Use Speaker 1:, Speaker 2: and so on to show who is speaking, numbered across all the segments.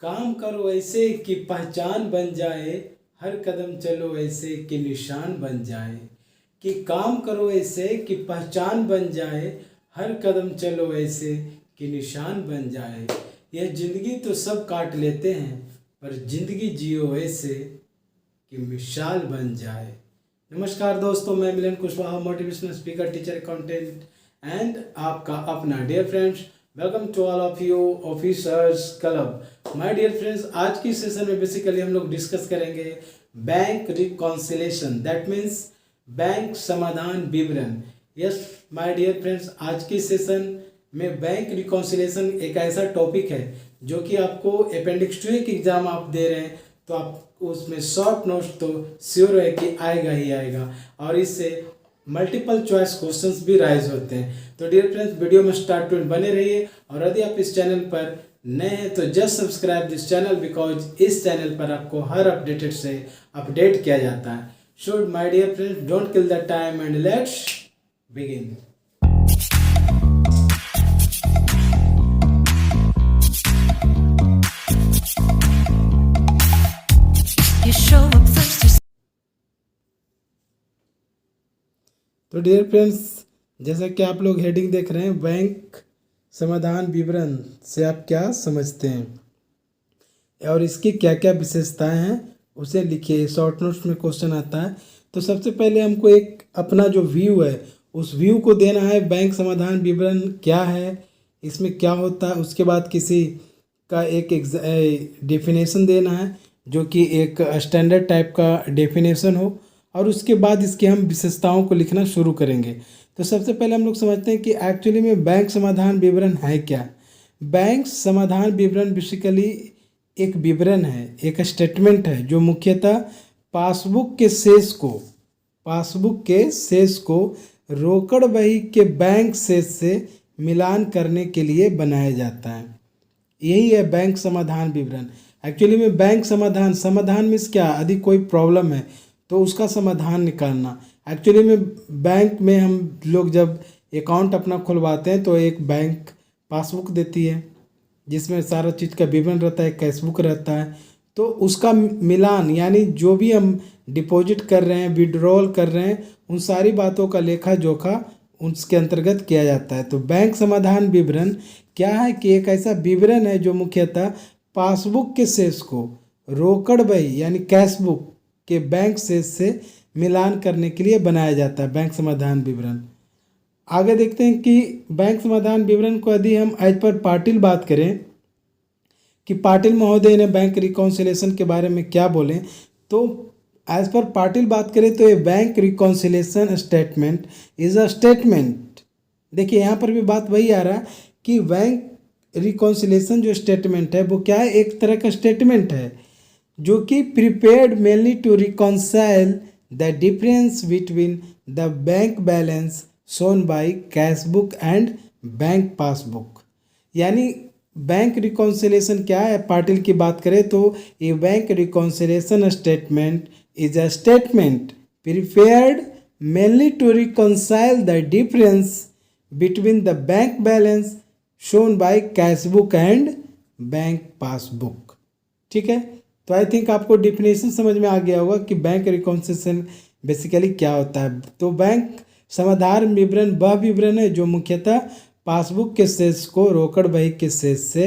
Speaker 1: काम करो ऐसे कि पहचान बन जाए, हर कदम चलो ऐसे कि निशान बन जाए। कि काम करो ऐसे कि पहचान बन जाए, हर कदम चलो ऐसे कि निशान बन जाए। यह ज़िंदगी तो सब काट लेते हैं, पर ज़िंदगी जियो ऐसे कि मिसाल बन जाए। नमस्कार दोस्तों, मैं Milan Kushwaha, motivational speaker, teacher, accountant and आपका अपना dear friends. Welcome to all of you officers club. My dear friends, आज की सेशन में बेसिकली हम लोग डिस्कस करेंगे bank reconciliation, that means bank समाधान विवरण। यस माय डियर फ्रेंड्स, आज की सेशन में बैंक रिकॉन्सिलेशन एक ऐसा टॉपिक है जो कि आपको अपेंडिक्स 2 की एग्जाम आप दे रहे हैं तो आप उसमें शॉर्ट नोट्स तो श्योर है कि आएगा ही आएगा, और इससे मल्टीपल चॉइस क्वेश्चंस भी राइज होते हैं। तो डियर फ्रेंड्स, वीडियो में स्टार्ट टू बने रहिए, और यदि आप इस चैनल पर नए हैं तो just subscribe this channel, because इस चैनल पर आपको हर अपडेटेड से अपडेट किया जाता है। Should my dear friends, don't kill the time and let's begin. तो डियर फ्रेंड्स, जैसा कि आप लोग हेडिंग देख रहे हैं, बैंक समाधान विवरण से आप क्या समझते हैं और इसकी क्या क्या विशेषताएं हैं उसे लिखिए। शॉर्ट नोट्स में क्वेश्चन आता है। तो सबसे पहले हमको एक अपना जो व्यू है उस व्यू को देना है। बैंक समाधान विवरण क्या है, इसमें क्या होता है, उसके बाद किसी का एक डेफिनेशन देना है जो कि एक स्टैंडर्ड टाइप का डेफिनेशन हो, और उसके बाद इसके हम विशेषताओं को लिखना शुरू करेंगे। तो सबसे पहले हम लोग समझते हैं कि एक्चुअली में बैंक समाधान विवरण है क्या। बैंक समाधान विवरण बेसिकली एक विवरण है, एक स्टेटमेंट है जो मुख्यतः पासबुक के शेष को रोकड़ बही के बैंक शेष से मिलान करने के लिए बनाया जाता है। यही है बैंक समाधान विवरण। एक्चुअली में बैंक समाधान मीन्स क्या, यदि कोई प्रॉब्लम है तो उसका समाधान निकालना। एक्चुअली में बैंक में हम लोग जब अकाउंट अपना खुलवाते हैं तो एक बैंक पासबुक देती है जिसमें सारा चीज़ का विवरण रहता है, कैशबुक रहता है। तो उसका मिलान यानी जो भी हम डिपॉजिट कर रहे हैं, विड्रॉल कर रहे हैं, उन सारी बातों का लेखा जोखा उसके अंतर्गत किया जाता है। तो बैंक समाधान विवरण क्या है कि एक ऐसा विवरण है जो मुख्यतः पासबुक के शेष को रोकड़ बही यानी कैशबुक के बैंक शेष से मिलान करने के लिए बनाया जाता है, बैंक समाधान विवरण। आगे देखते हैं कि बैंक समाधान विवरण को यदि हम एज पर पाटिल बात करें कि पाटिल महोदय ने बैंक रिकॉन्सिलेशन के बारे में क्या बोले, तो एज पर पाटिल बात करें तो ये bank reconciliation statement is a statement. देखिए यहाँ पर भी बात वही आ रहा है कि बैंक रिकॉन्सिलेशन जो स्टेटमेंट है वो क्या है, एक तरह का स्टेटमेंट है जो कि prepared mainly to reconcile the difference between the bank balance shown by cashbook and bank passbook. यानी बैंक रिकॉन्सिलेशन क्या है, पाटिल की बात करें तो ये bank reconciliation statement is a statement prepared mainly to reconcile the difference between the bank balance shown by cashbook and bank passbook. ठीक है, तो आई थिंक आपको डिफिनेशन समझ में आ गया होगा कि बैंक रिकॉन्सिलेशन बेसिकली क्या होता है। तो बैंक समाधान विवरण वह विवरण है जो मुख्यतः पासबुक के शेष को रोकड़ बही के शेष से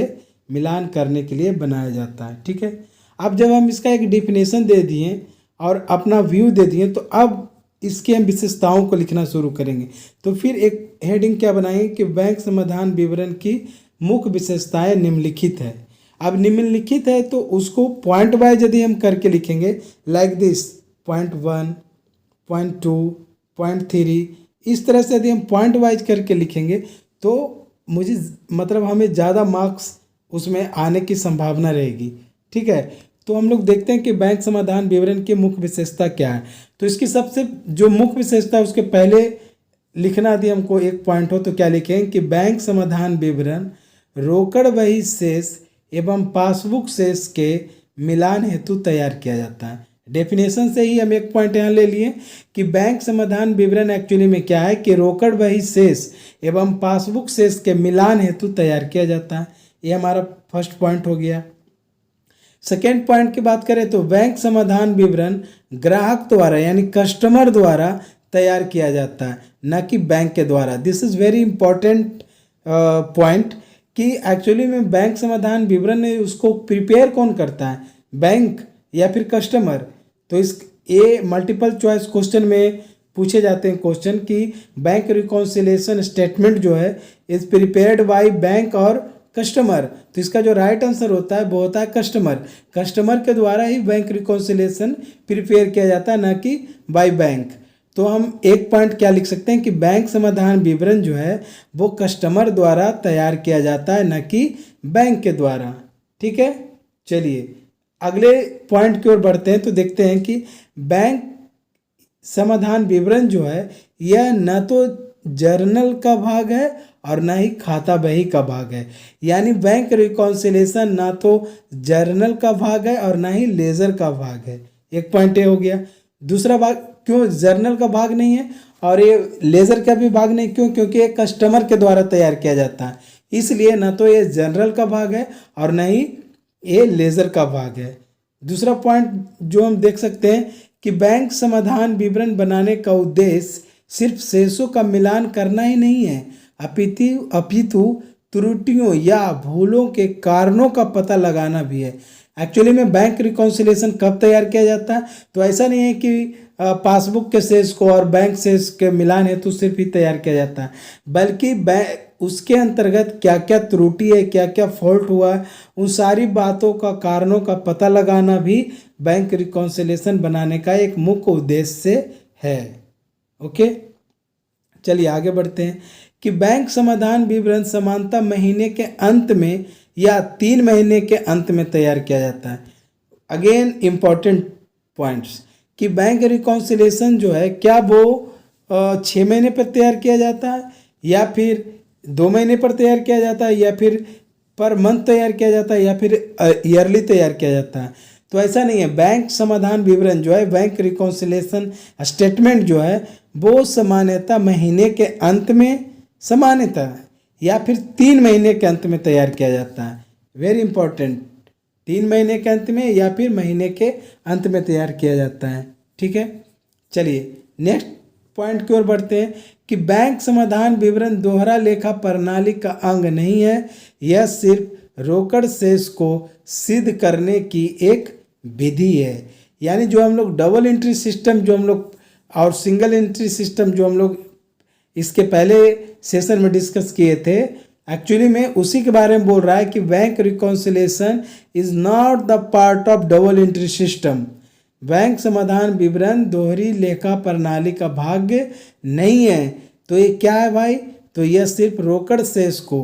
Speaker 1: मिलान करने के लिए बनाया जाता है। ठीक है, अब जब हम इसका एक डिफिनेशन दे दिए और अपना व्यू दे दिए तो अब इसके हम विशेषताओं को लिखना शुरू करेंगे। तो फिर एक हेडिंग क्या बनाएंगे कि बैंक समाधान विवरण की मुख्य विशेषताएं निम्नलिखित है। अब निम्नलिखित है तो उसको पॉइंट वाइज यदि हम करके लिखेंगे like this, point 1, point 2, point 3, इस तरह से यदि हम पॉइंट वाइज करके लिखेंगे तो मुझे मतलब हमें ज़्यादा मार्क्स उसमें आने की संभावना रहेगी। ठीक है, तो हम लोग देखते हैं कि बैंक समाधान विवरण की मुख्य विशेषता क्या है। तो इसकी सबसे जो मुख्य विशेषता है उसके पहले लिखना यदि हमको एक पॉइंट हो तो क्या लिखेंगे कि बैंक समाधान विवरण रोकड़ बही शेष एवं पासबुक शेष के मिलान हेतु तैयार किया जाता है। डेफिनेशन से ही हम एक पॉइंट यहाँ ले लिए कि बैंक समाधान विवरण एक्चुअली में क्या है कि रोकड़ बही शेष एवं पासबुक शेष के मिलान हेतु तैयार किया जाता है। ये हमारा फर्स्ट पॉइंट हो गया। सेकेंड पॉइंट की बात करें तो बैंक समाधान विवरण ग्राहक द्वारा यानी कस्टमर द्वारा तैयार किया जाता है, न कि बैंक के द्वारा। This is very important point कि एक्चुअली में बैंक समाधान विवरण है उसको प्रिपेयर कौन करता है, बैंक या फिर कस्टमर। तो इस ये मल्टीपल चॉइस क्वेश्चन में पूछे जाते हैं क्वेश्चन कि बैंक रिकॉन्सिलेशन स्टेटमेंट जो है इज प्रिपेयर्ड बाय बैंक और कस्टमर। तो इसका जो राइट आंसर होता है वो होता है कस्टमर। कस्टमर के द्वारा ही बैंक रिकॉन्सिलेशन प्रिपेयर किया जाता है, न कि बाय बैंक। तो हम एक पॉइंट क्या लिख सकते हैं कि बैंक समाधान विवरण जो है वो कस्टमर द्वारा तैयार किया जाता है, न कि बैंक के द्वारा। ठीक है, चलिए अगले पॉइंट की ओर बढ़ते हैं तो देखते हैं कि बैंक समाधान विवरण जो है यह न तो जर्नल का भाग है और ना ही खाता बही का भाग है। यानी बैंक रिकॉन्सिलेशन ना तो जर्नल का भाग है और ना ही लेजर का भाग है। एक पॉइंट ये हो गया। दूसरा भाग, क्यों जर्नल का भाग नहीं है और ये लेजर का भी भाग नहीं, क्यों? क्योंकि ये कस्टमर के द्वारा तैयार किया जाता है, इसलिए ना तो ये जर्नल का भाग है और ना ही ये लेजर का भाग है। दूसरा पॉइंट जो हम देख सकते हैं कि बैंक समाधान विवरण बनाने का उद्देश्य सिर्फ शेषों का मिलान करना ही नहीं है, अपितु त्रुटियों या भूलों के कारणों का पता लगाना भी है। एक्चुअली में बैंक रिकॉन्सिलेशन कब तैयार किया जाता है? तो ऐसा नहीं है कि पासबुक के शेष को और बैंक शेष के मिलान हेतु सिर्फ ही तैयार किया जाता है, बल्कि उसके अंतर्गत क्या क्या त्रुटि है, क्या क्या फॉल्ट हुआ, उन सारी बातों का कारणों का पता लगाना भी बैंक रिकॉन्सिलेशन बनाने का एक मुख्य उद्देश्य है। ओके, चलिए आगे बढ़ते हैं कि बैंक समाधान विवरण सामान्यतः महीने के अंत में या 3 महीने के अंत में तैयार किया जाता है। अगेन इम्पॉर्टेंट पॉइंट्स कि बैंक रिकॉन्सिलेशन जो है क्या वो 6 महीने पर तैयार किया जाता है या फिर 2 महीने पर तैयार किया जाता है या फिर पर मंथ तैयार किया जाता है या फिर ईयरली तैयार किया जाता है। तो ऐसा नहीं है। बैंक समाधान विवरण जो है, बैंक रिकॉन्सिलेशन स्टेटमेंट जो है वो सामान्यतः महीने के अंत में सामान्यतः या फिर 3 महीने के अंत में तैयार किया जाता है। वेरी इंपॉर्टेंट, 3 महीने के अंत में या फिर महीने के अंत में तैयार किया जाता है। ठीक है, चलिए नेक्स्ट पॉइंट की ओर बढ़ते हैं कि बैंक समाधान विवरण दोहरा लेखा प्रणाली का अंग नहीं है, यह सिर्फ रोकड़ शेष को सिद्ध करने की एक विधि है। यानी जो हम लोग डबल एंट्री सिस्टम जो हम लोग और सिंगल एंट्री सिस्टम जो हम लोग इसके पहले सेशन में डिस्कस किए थे, एक्चुअली में उसी के बारे में बोल रहा है कि bank reconciliation is not the part of double entry system. Bank समाधान विवरण दोहरी लेखा प्रणाली का भाग नहीं है। तो ये क्या है भाई? तो यह सिर्फ रोकड़ शेष को,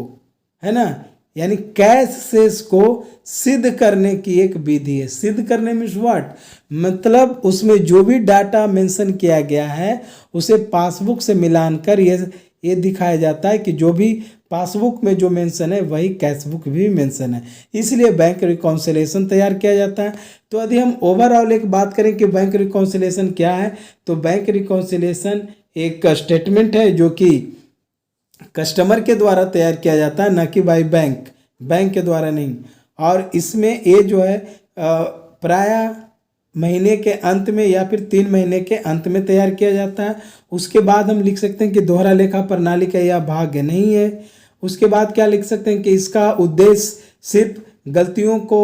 Speaker 1: है ना, यानी कैश शेष को सिद्ध करने की एक विधि है। सिद्ध करने मीन्स व्हाट? मतलब उसमें जो भी डाटा मेंशन किया गया है उसे पासबुक से मिलान कर ये दिखाया जाता है कि जो भी पासबुक में जो मेंशन है वही कैश बुक भी मेंशन है, इसलिए बैंक रिकॉन्सिलेशन तैयार किया जाता है। तो यदि हम ओवरऑल एक बात करें कि बैंक रिकॉन्सिलेशन क्या है, तो बैंक रिकॉन्सिलेशन एक स्टेटमेंट है जो कि कस्टमर के द्वारा तैयार किया जाता है, न कि बाय बैंक के द्वारा नहीं। और इसमें ये जो है प्रायः महीने के अंत में या फिर 3 महीने के अंत में तैयार किया जाता है। उसके बाद हम लिख सकते हैं कि दोहरा लेखा प्रणाली का यह भाग नहीं है। उसके बाद क्या लिख सकते हैं कि इसका उद्देश्य सिर्फ गलतियों को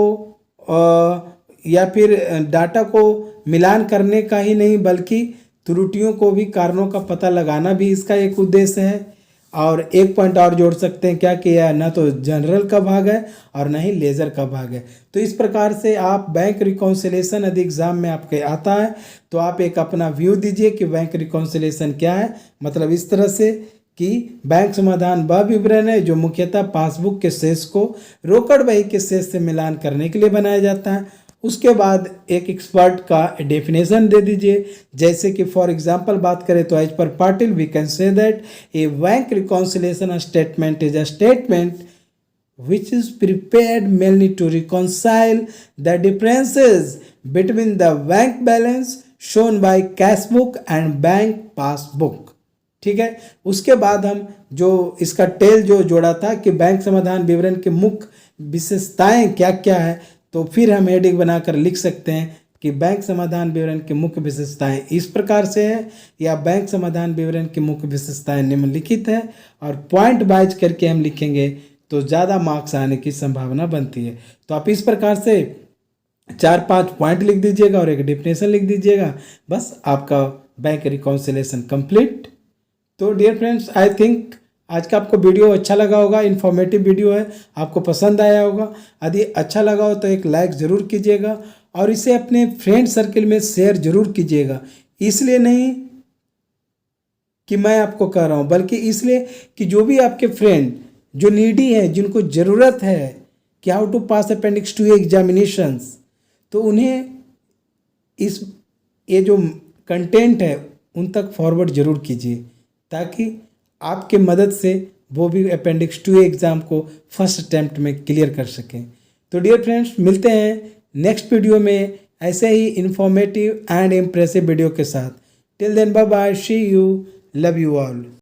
Speaker 1: या फिर डाटा को मिलान करने का ही नहीं, बल्कि त्रुटियों को भी, कारणों का पता लगाना भी इसका एक उद्देश्य है। और एक पॉइंट और जोड़ सकते हैं क्या कि यह ना तो जनरल का भाग है और ना ही लेजर का भाग है। तो इस प्रकार से आप बैंक रिकॉन्सिलेशन यदि एग्जाम में आपके आता है तो आप एक अपना व्यू दीजिए कि बैंक रिकॉन्सिलेशन क्या है। मतलब इस तरह से कि बैंक समाधान वह विवरण है जो मुख्यतः पासबुक के शेष को रोकड़ बही के शेष से मिलान करने के लिए बनाया जाता है। उसके बाद एक एक्सपर्ट का डेफिनेशन दे दीजिए, जैसे कि फॉर एग्जांपल बात करें तो as per Patil we can say that a bank reconciliation statement is a statement which is prepared mainly to reconcile the differences between the bank balance shown by cash book and bank passbook। ठीक है, उसके बाद हम जो इसका tell जो जोड़ा था कि बैंक समाधान विवरण के मुख्य विशेषताएं क्या क्या है, तो फिर हम हेडिंग बनाकर लिख सकते हैं कि बैंक समाधान विवरण की मुख्य विशेषताएं इस प्रकार से है, या बैंक समाधान विवरण की मुख्य विशेषताएं निम्नलिखित है, और पॉइंट वाइज करके हम लिखेंगे तो ज़्यादा मार्क्स आने की संभावना बनती है। तो आप इस प्रकार से 4-5 पॉइंट लिख दीजिएगा और एक डेफिनेशन लिख दीजिएगा, बस आपका बैंक रिकॉन्सिलेशन कंप्लीट। तो डियर फ्रेंड्स, आई थिंक आज का आपको वीडियो अच्छा लगा होगा, इन्फॉर्मेटिव वीडियो है, आपको पसंद आया होगा। यदि अच्छा लगा हो तो एक लाइक ज़रूर कीजिएगा और इसे अपने फ्रेंड सर्किल में शेयर जरूर कीजिएगा। इसलिए नहीं कि मैं आपको कह रहा हूँ, बल्कि इसलिए कि जो भी आपके फ्रेंड जो नीडी हैं, जिनको ज़रूरत है कि how to pass appendix 2 examinations, तो उन्हें ये जो कंटेंट है उन तक फॉरवर्ड जरूर कीजिए, ताकि आपके मदद से वो भी अपेंडिक्स 2 एग्ज़ाम को फर्स्ट अटैम्प्ट में क्लियर कर सकें। तो डियर फ्रेंड्स, मिलते हैं नेक्स्ट वीडियो में ऐसे ही इंफॉर्मेटिव एंड इम्प्रेसिव वीडियो के साथ। Till then, bye bye, see you, love you all.